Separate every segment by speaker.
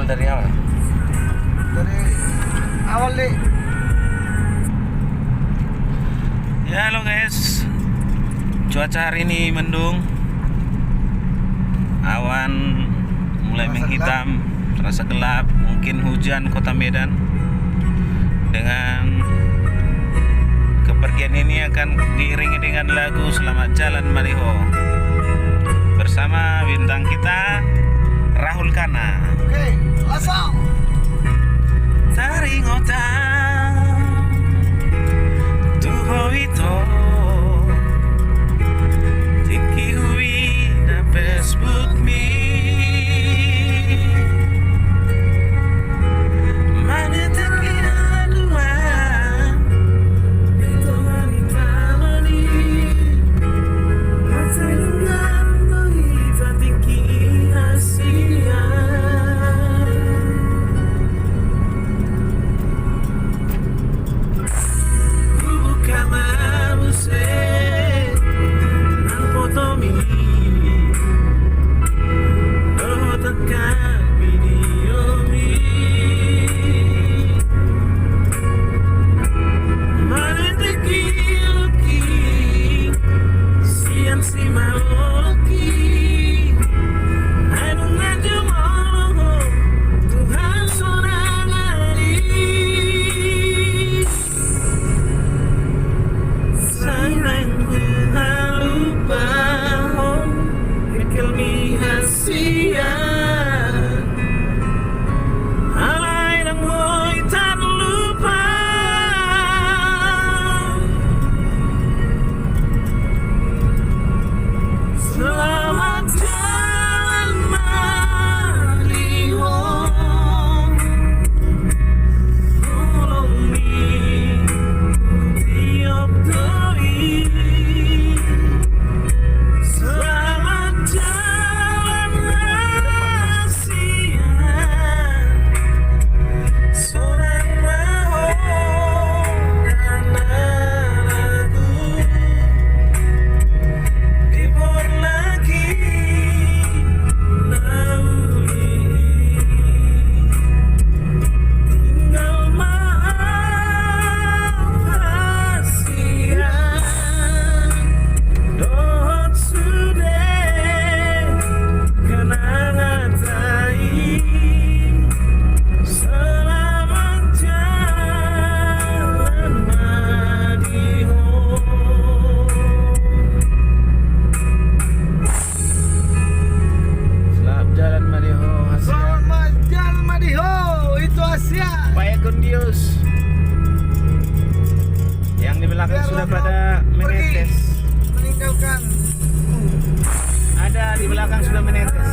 Speaker 1: dari awal.
Speaker 2: Dari awal deh.
Speaker 1: Ya halo guys, cuaca hari ini mendung, awan mulai menghitam, terasa gelap, mungkin hujan kota Medan. Dengan kepergian ini akan diiringi dengan lagu Selamat Jalan Maliho bersama bintang kita Rahul Kana.
Speaker 2: Oke, langsung.
Speaker 1: Taring otang tuho ito tiki hui na Facebook me manetaki aduan ito wanita mani matayungan lohiva tiki Asia. Yang di belakang sudah pada menetes.
Speaker 2: Meninggalkan.
Speaker 1: Ada di belakang sudah menetes.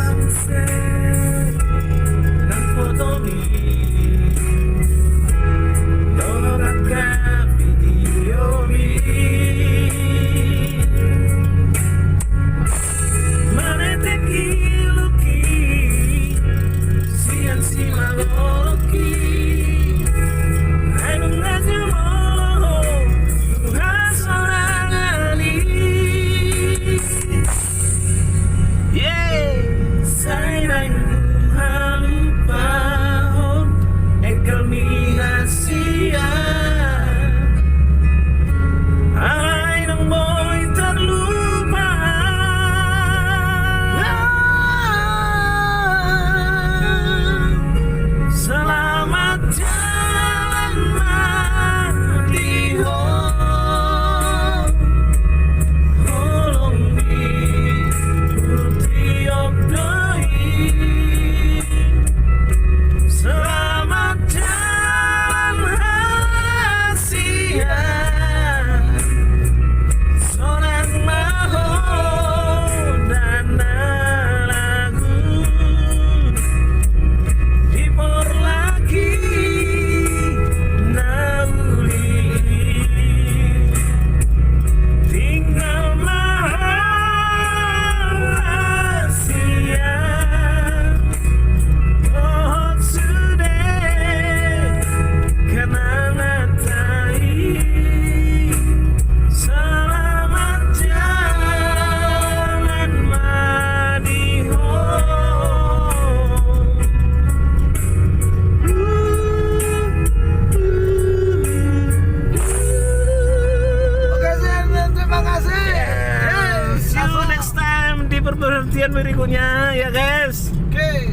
Speaker 1: kepastian berikutnya ya guys.
Speaker 2: Oke.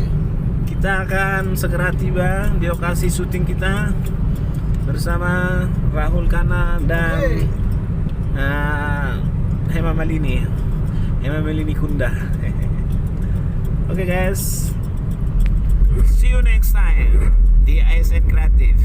Speaker 1: Kita akan segera tiba di lokasi syuting kita bersama Rahul Kana dan Hema Malini Kunda. Oke guys, see you next time di ASN Kreatif.